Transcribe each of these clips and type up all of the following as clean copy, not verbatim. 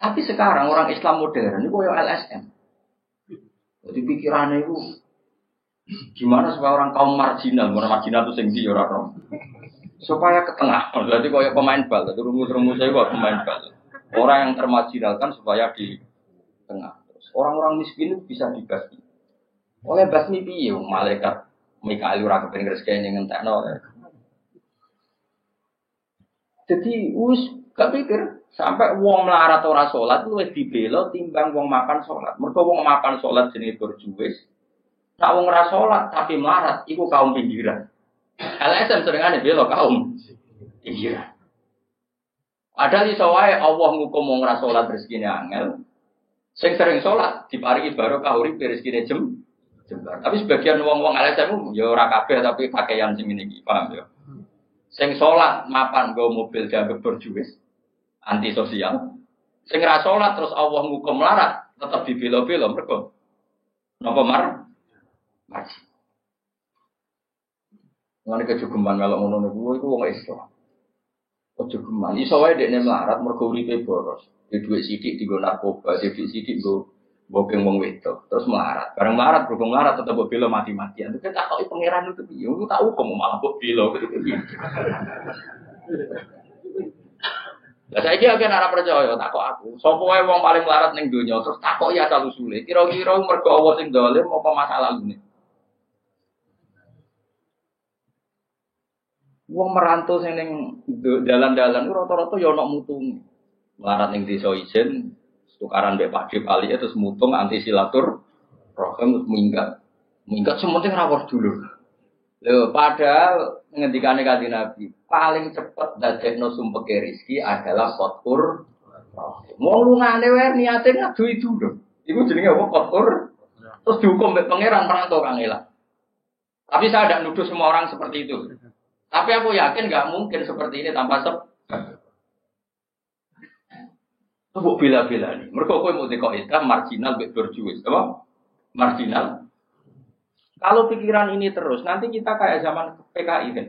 Tapi sekarang orang Islam modern itu kayak LSM. Jadi pikirannya itu gimana supaya orang kaum marginal itu tinggi orang supaya ke tengah. Jadi kayak pemain bal, itu rumus-rumusnya kayak pemain bal. Orang yang termarginalkan supaya di tengah. Terus orang-orang miskin itu bisa dibasmi. Oleh basmi piye malaikat Mikael ora kepen rezekine ngentekno. Jadi gak pikir sampai wong melarat ora salat luwih dibela timbang wong makan salat. Mergo wong makan salat jenenge berjuwis. Nek wong ora salat tapi melarat iku kaum pinggiran. LSM seringane bela kaum pinggiran. Ada iso wae Allah ngukum wong ora salat rezekine angel. Sing sering salat diparingi barokah urip rezekine jembar. Tapi sebagian wong-wong LSM ya ora kabeh tapi pakaian sing ngene iki, paham ya? Sing salat mapan nggo mobil dianggap berjuwis, antisosial. Sing ra salat terus Allah ngukum larat, tetep dibela-bela mergo napa marji. Ngene kejugeman kalau ngono niku iku wong Islam. Kejugeman iso wae dekne melarat mergo uripe boros. Di dhuwit sithik digo narkoba, di dhuwit sithik nggo bokeng wong wedok, terus melarat. Bareng melarat, berhubung melarat tetap mbok bela mati-matian. Itu kan takoki pangeran itu piye? Lu tak hukum malah mbok bela gitu piye. Lah saiki akeh ora percaya takok aku. Sopo wae wong paling melarat ning donya terus takoki asal usule. Kira-kira mergo Allah sing dolim apa masalah ngene? Wong merantau sing ning dalan-dalan rata-rata ya ana mutunge. Melarat ning desa ijen tukaran mbek Pak Dip Ali terus mutung anti silatur rohem minggat sementing rawuh dulu. Lho padahal ngendikane Kanjeng Nabi paling cepet dadekno sumpeke rezeki adalah qatur rohem. Wong lungane wae niate ngadu itu lho. Iku jenenge apa qatur? Terus dihukum mbek pangeran perantau Kang Ela. Tapi saya tidak nuduh semua orang seperti itu. Tapi aku yakin enggak mungkin seperti ini tanpa sebab. Mbok bela-bela nih. Mergo kowe mau dikaidah marginal mbek berjuwis, apa? Marginal. Kalau pikiran ini terus, nanti kita kayak zaman PKI kan.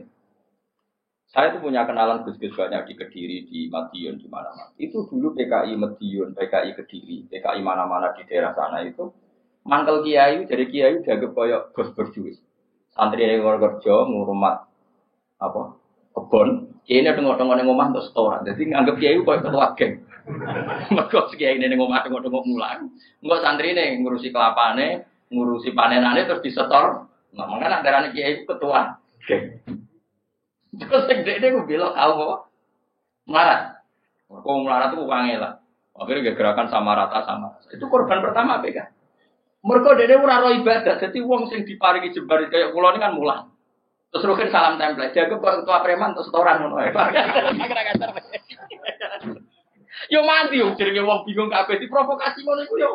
Saya tuh punya kenalan gus-gus banyak di Kediri, di Madiun, di mana-mana. Itu dulu PKI Madiun, PKI Kediri, PKI mana-mana di daerah sana itu mangkel kiai, dari kiai dianggap kayak bos berjuwis. Santri yang kerja ngurmat apa? Kebon. Kiai ini tengok-tengok ning omah untuk setoran. Jadi nganggap kiai kayak ketua geng. Mergo kiai ini ning omah tengok-tengok mulang. Engko santrine ngurusi kelapane, ngurusi panenane terus disetor. Nah, makanya antarane kiai itu ketua geng. Terus sing dekne ku bilang apa? Melarat. Kok melarat itu uangnya lah. Akhirnya gerakan sama rata sama. Itu korban pertama PK. Mergo dekne ora ro ibadah. Dadi wong sing diparingi jembar kaya kula ini kan mulang. Terus rukin salam template. Jaga ketua preman terus setoran ngono ae. Yo mati yo jenenge wong bingung kabeh diprovokasi ngono iku yo.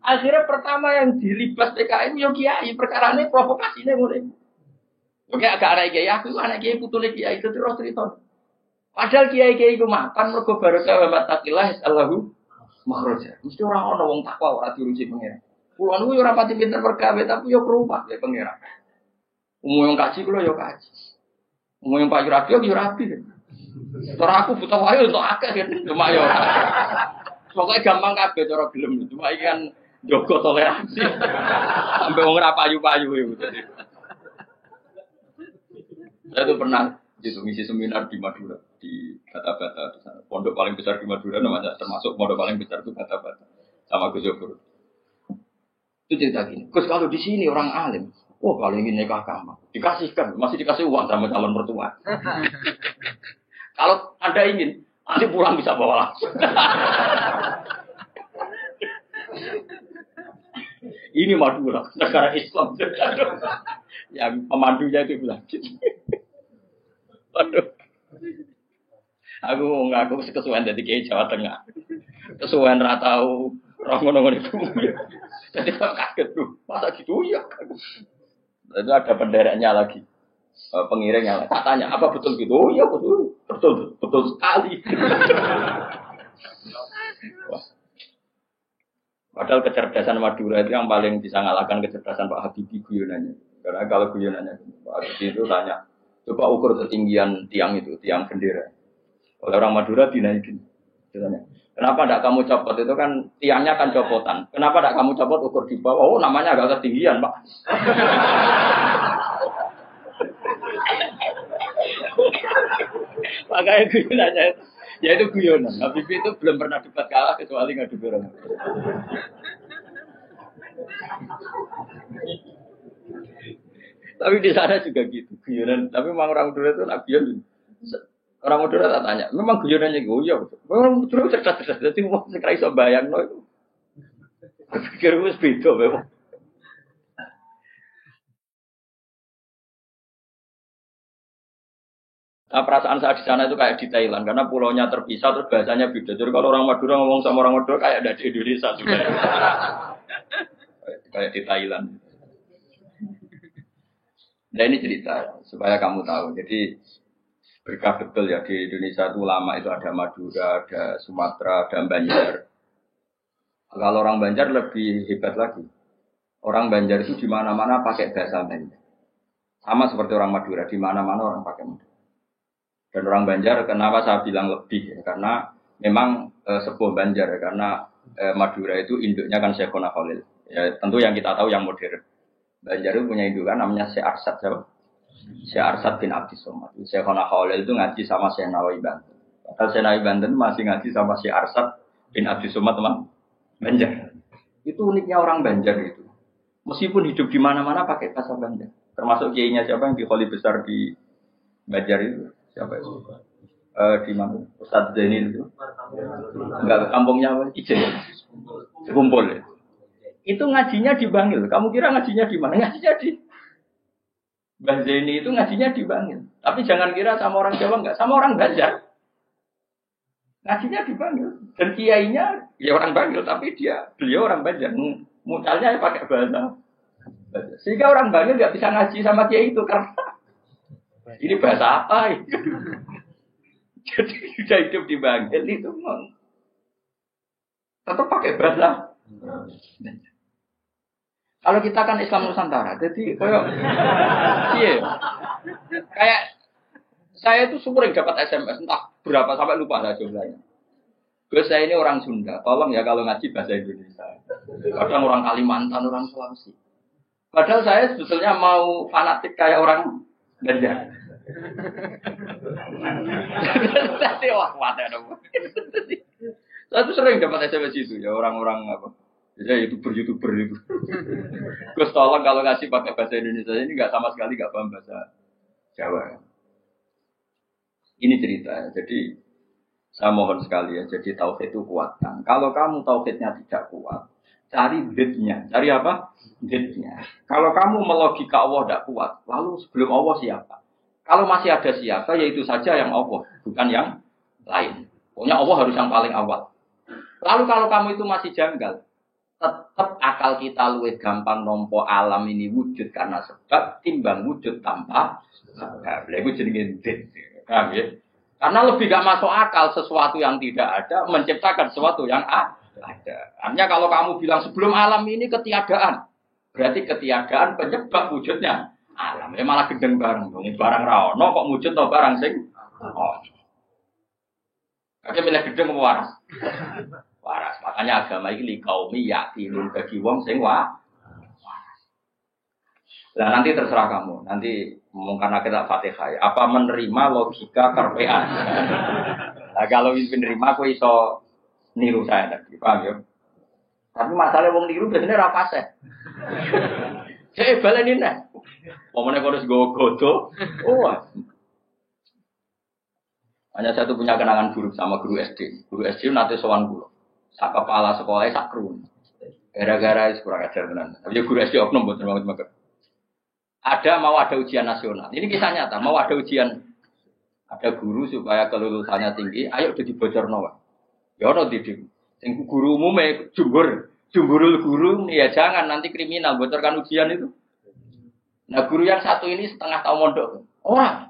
Akhirnya pertama yang dilibas PKI yo kiai, perkarane provokasine ngono iku. Oke agak ana kiai aku anak kiai putune kiai itu terus cerita. Padahal kiai-kiai iku makan mergo barokah wa mattaqillah Allahu makhraja. Mesti ora ana wong takwa ora diurusi pengira. Kulo niku yo ora pati pinter pergawe tapi yo kerumah ya pengira. Umum yang kaji kulo yo kaji. Umum yang Pak Rabi yo rabi. Cara aku butuh wae untuk akeh kan cuma yo. Pokoke gampang kabeh cara gelem cuma iki kan njogo toleransi. Sampai wong ora payu-payu iku dadi. Saya tuh pernah gitu ngisi seminar di Madura di Bata-Bata di sana. Pondok paling besar di Madura namanya termasuk pondok paling besar itu Bata-Bata sama Gus Yofur. Itu cerita gini, Gus kalau di sini orang alim, oh kalau ingin nikah gampang, dikasihkan, masih dikasih uang sama calon mertua. Kalau Anda ingin, nanti pulang bisa bawa langsung. Ini Madura, negara Islam. Yang pemandunya itu bilang. Waduh. Aku ngaku kesuwen dari kiai Jawa Tengah. Kesuwen ra tau ora ngono-ngono itu. Jadi saya kaget tuh. Masa gitu ya? Itu ada pendereknya lagi. Pengiringnya lagi. Katanya apa betul gitu? Oh iya betul. Betul sekali. Wah. Padahal kecerdasan Madura itu yang paling bisa ngalahkan kecerdasan Pak Habibie guyonannya. Karena kalau guyonannya Pak Habibie itu tanya, coba ukur ketinggian tiang itu, tiang bendera. Oleh orang Madura dinaikin. Ditanya, Kenapa tidak kamu copot? Itu kan tiangnya kan copotan. Kenapa tidak kamu copot ukur di bawah? Oh, namanya agak ketinggian, Pak. Makanya guyonannya, ya itu guyonan. Habib itu belum pernah debat kalah kecuali ngadu orang. Tapi di sana juga gitu, guyonan. Tapi memang orang Madura itu nak guyon. Orang Madura tak tanya, memang guyonannya goyo. Memang Madura cerdas-cerdas. Jadi mau sekali iso bayangno itu. Pikir wis beda memang. Nah, perasaan saya di sana itu kayak di Thailand karena pulaunya terpisah terus bahasanya beda. Jadi kalau orang Madura ngomong sama orang Madura kayak ada di Indonesia juga. Kayak di Thailand. Nah ini cerita supaya kamu tahu. Jadi berkah betul ya di Indonesia itu lama itu ada Madura, ada Sumatera, ada Banjar. Kalau orang Banjar lebih hebat lagi. Orang Banjar itu di mana-mana pakai bahasa Banjar. Sama seperti orang Madura, di mana-mana orang pakai Madura. Dan orang Banjar, kenapa saya bilang lebih? Ya, karena memang sebuah Banjar, ya, karena Madura itu induknya kan Syekhona Khalil. Ya, tentu yang kita tahu yang modern. Banjar itu punya indukan namanya Syekh Arsad. Syekh Arsad bin Abdi Somad. Syekhona Khalil itu ngaji sama Syekh Nawawi Banten. Padahal Syekh Nawawi Banten masih ngaji sama Syekh Arsad bin Abdi Somad, teman Banjar. Itu uniknya orang Banjar itu. Meskipun hidup di mana-mana pakai bahasa Banjar. Termasuk kiainya siapa yang di Kholi besar di Banjar itu. Siapa itu? Di mana? Ustadz Zainil itu. Enggak, kampungnya apa? Ijen. Kumpul ya. Itu ngajinya di Bangil. Kamu kira ngajinya di mana? Ngajinya di Mbah Zaini itu ngajinya di Bangil. Tapi jangan kira sama orang Jawa enggak, sama orang Banjar. Ngajinya di Bangil. Dan kiainya ya orang Bangil, tapi beliau orang Banjar. Mucalnya pakai bahasa Banjar. Sehingga orang Bangil enggak bisa ngaji sama kiai itu karena ini bahasa apa? Jadi sudah hidup di Bangil itu tetap pakai bahasa. Kalau kita kan Islam Nusantara, jadi kayak saya itu sering dapat SMS entah berapa sampai lupa lah jumlahnya. Gus saya ini orang Sunda, tolong ya kalau ngaji bahasa Indonesia. Kadang orang Kalimantan, orang Sulawesi. Padahal saya sebetulnya mau fanatik kayak orang Banjar. Jadi wah kuatnya dong. Saya tuh sering dapat SMS itu ya orang-orang apa? Ya YouTuber itu. Gus tolong kalau ngasih pakai bahasa Indonesia ini nggak sama sekali nggak paham bahasa Jawa. Ini cerita. Jadi saya mohon sekali ya. Jadi tauhid itu kuatkan. Kalau kamu tauhidnya tidak kuat, cari deadnya. Cari apa? Deadnya. Kalau kamu melogika Allah tidak kuat, lalu sebelum Allah siapa? Kalau masih ada siapa, yaitu saja yang Allah, bukan yang lain. Pokoknya Allah harus yang paling awal. Lalu kalau kamu itu masih janggal, tetap akal kita luwih gampang nompo alam ini wujud karena sebab timbang wujud tanpa sebab. Itu jenenge dead. Paham ya? Karena lebih gak masuk akal sesuatu yang tidak ada menciptakan sesuatu yang ada. Artinya kalau kamu bilang sebelum alam ini ketiadaan, berarti ketiadaan penyebab wujudnya alam. Ya malah gendeng bareng. Barang ra ono kok wujud to barang sing ono. Kakek milih gendeng waras. Waras. Makanya agama ini kaumi yakinun bagi wong sing waras. Nah nanti terserah kamu. Nanti karena kita Fatihah. Apa menerima logika karpean? Nah kalau menerima aku iso niru saya tadi. Paham ya? Tapi masalah wong niru biasanya ra fase. Saya balenin nah. Omone kok harus godo. Oh. Hanya satu punya kenangan buruk sama guru SD. Guru SD nanti sowan kula. Sak kepala sekolahnya sak kru. Gara-gara kurang ajar tenan. Tapi guru SD oknum mboten banget. Mau ada ujian nasional. Ini kisah nyata, mau ada ujian. Ada guru supaya kelulusannya tinggi, ayo udah dibocorno wae. Ya ono didik. Sing guru umume jumburul guru ya jangan nanti kriminal bocorkan ujian itu. Nah guru yang satu ini setengah tahun mondok. Ora.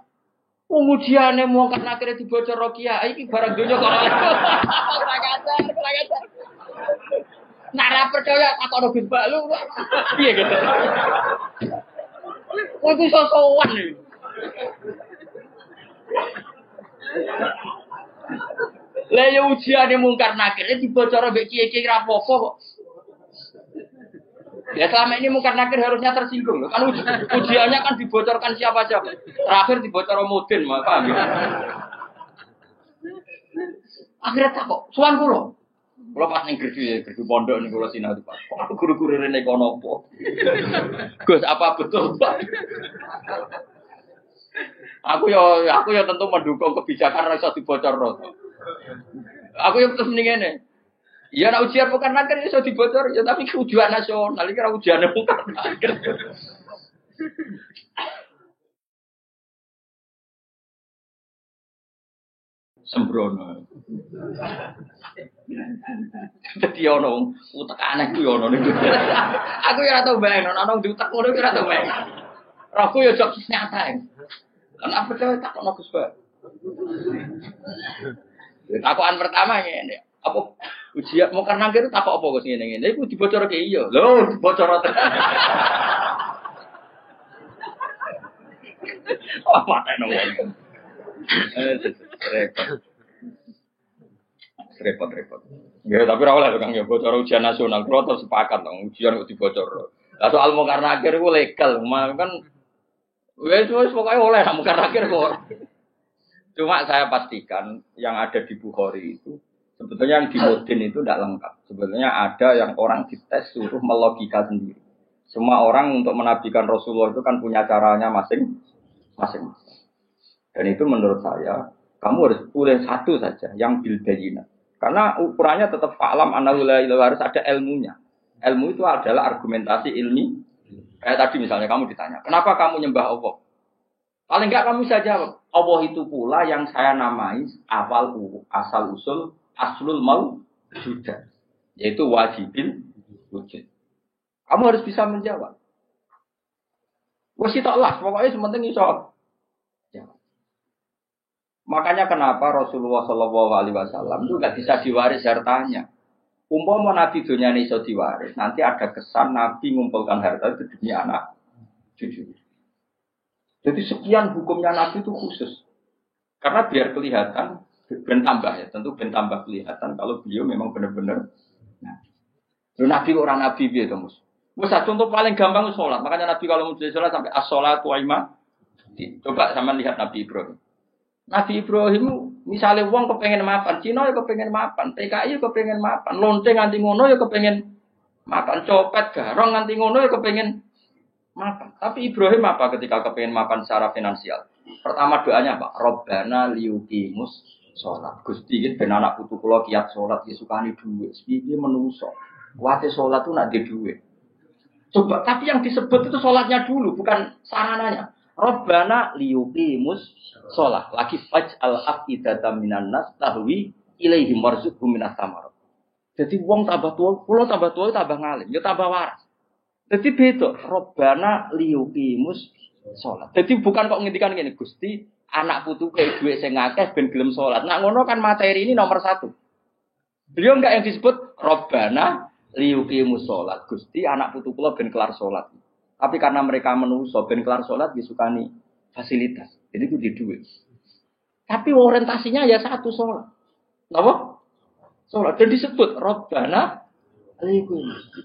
Ujiane mau kan akhirnya dibocor Rokia, iki barang donya kok ora. Kurang ajar. Nara percaya takon Gus Balu. Piye gitu. Kowe iku sosowan iki. Lah ya ujiane mungkar nakir dibocor mbek kiye-kiye ra apa-apa kok. Ya selama ini mungkar nakir harusnya tersinggung loh. Kan ujiannya kan dibocorkan siapa-siapa. Terakhir dibocor Mudin, paham ya? Akhirnya tak kok, suan kula. Kula pas ning gerdu pondok ning kula sinau Pak. Kok guru-guru rene kono apa? Gus, apa betul, Pak? Aku ya tentu mendukung kebijakan ra iso dibocorno. Aku ya terus ning ngene. Ya nek ujian bukan nakir iso dibocor ya tapi ujian nasional iki ra ujiane bukan nakir. Sembrono. Dadi ono utek aneh ku yo ono niku. Aku ya ora tau bayang ono diutek ngono ki ora tau bayang. Aku ya jok nyata. Ana percaya tak ono Gus Pak. Takokan pertama ngene. Apa ujian mau karena kira takok apa Gus ngene-ngene. Iku dibocorke iya. Lho, dibocor tenan. Apa tenan wong. Repot. Ya, tapi ora oleh Kang ya bocor ujian nasional. Kulo terus sepakat dong ujian kok dibocor. Lah soal mau karena akhir ku legal, kan wis pokoke oleh mau karena akhir kok. Cuma saya pastikan yang ada di Bukhari itu sebetulnya yang di Mudin itu tidak lengkap. Sebetulnya ada yang orang dites suruh melogika sendiri. Semua orang untuk menabikan Rasulullah itu kan punya caranya masing-masing. Dan itu menurut saya kamu harus pilih satu saja yang bil bayyinah. Karena ukurannya tetap fa'lam annahu la ilaha harus ada ilmunya. Ilmu itu adalah argumentasi ilmi. Kayak tadi misalnya kamu ditanya, kenapa kamu nyembah Allah? Paling enggak kamu bisa jawab, Allah itu pula yang saya namai asal usul aslul mawjudah, yaitu wajibil wujud. Kamu harus bisa menjawab. Wes tok lah, pokoknya sementing iso. Makanya kenapa Rasulullah Shallallahu Alaihi Wasallam itu nggak bisa diwaris hartanya. Umpama Nabi dunia ini iso diwaris, nanti ada kesan Nabi mengumpulkan harta itu demi anak cucu. Jadi sekian hukumnya Nabi itu khusus. Karena biar kelihatan, ben tambah ya, tentu ben tambah kelihatan kalau beliau memang benar-benar. Nah, Nabi orang Nabi gitu mus. Misal contoh paling gampang sholat. Makanya Nabi kalau mau sholat sampai as-sholatu wa imma. Coba sama lihat Nabi Ibrahim. Nabi Ibrahim misalnya wong kepengen mapan, Cina ya kepengen mapan, TKI ya kepengen mapan, lonceng nganti ngono ya kepengen mapan, copet garong nganti ngono ya kepengen mapan. Tapi Ibrahim apa ketika kepengen mapan secara finansial? Pertama doanya apa? Robbana liyuqimus sholat. Gusti iki ben anak putu kula kiat sholat ya sukani dhuwit. Iki menungso. Kuwate sholat tuh nak di dhuwit. Coba tapi yang disebut itu sholatnya dulu bukan sarananya. Rabbana liyuqimus shalah lagi faj'al afidata minan nas tahwi ilaihim warzuqhum minas samarat. Jadi wong tambah tua, kula tambah tua tambah ngalim, ya tambah waras. Jadi beda, Rabbana liyuqimus shalah. Jadi bukan kok ngendikan ngene, Gusti, anak putu kayak duit sing akeh ben gelem salat. Nah ngono kan materi ini nomor 1. Beliau enggak yang disebut Rabbana liyuqimus shalah. Gusti, anak putu kula ben kelar salat. Tapi karena mereka menungso ben kelar salat disukani fasilitas. Jadi itu di duit. Tapi orientasinya ya satu salat. Napa? Salat. Dan disebut Rabbana liyuqimus.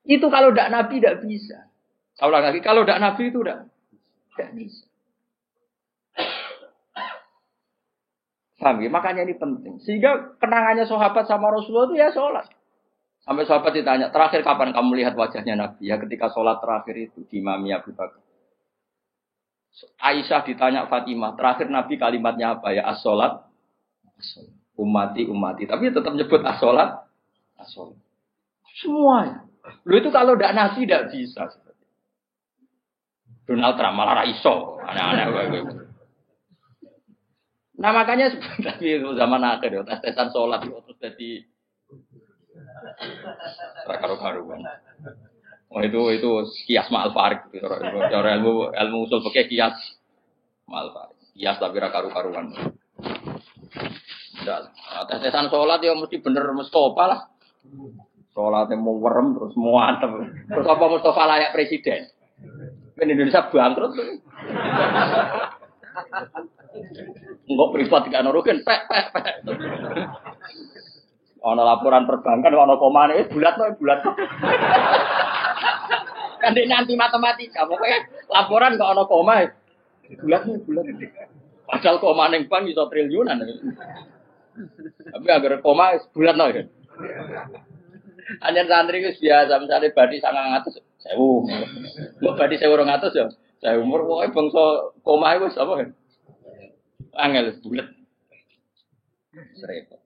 Itu kalau tidak Nabi tidak bisa. Saya ulang lagi, kalau tidak Nabi itu tidak bisa. Paham ya? Makanya ini penting. Sehingga kenangannya sahabat sama Rasulullah itu ya sholat. Sampai sahabat ditanya, terakhir kapan kamu lihat wajahnya Nabi? Ya ketika sholat terakhir itu di Imami Abu Bakar. Aisyah ditanya Fatimah, terakhir Nabi kalimatnya apa ya? As-sholat, umati. Tapi tetap nyebut as-sholat, as-sholat. Semuanya. Lu itu kalau tidak Nabi tidak bisa. Donald Trump malah iso, aneh-aneh. Nah makanya sebenarnya itu zaman akhir, tes-tesan sholat itu terus jadi karu-karuan. Oh itu kias ma'al farik. Cara ilmu usul pakai kias ma'al farik. Kias tapi karu-karuan. Tes-tesan sholat ya mesti bener Mustafa lah. Sholatnya mau werem terus mau antem. Terus apa Mustafa layak presiden? Kan Indonesia bangkrut tuh. Enggak privat kan rugen pek. Ana laporan perbankan ana komane bulat. Kan dia nanti matematika, pokoknya laporan kok ana koma. Bulat. Padahal koma ning bank iso triliunan. Tapi agar koma bulat no ya. Anjen santri wis biasa misale badi 900 1000. Mbok badi 1200 ya. Saya umur pokoke bangsa koma wis apa kan. Angel bulat. Repot.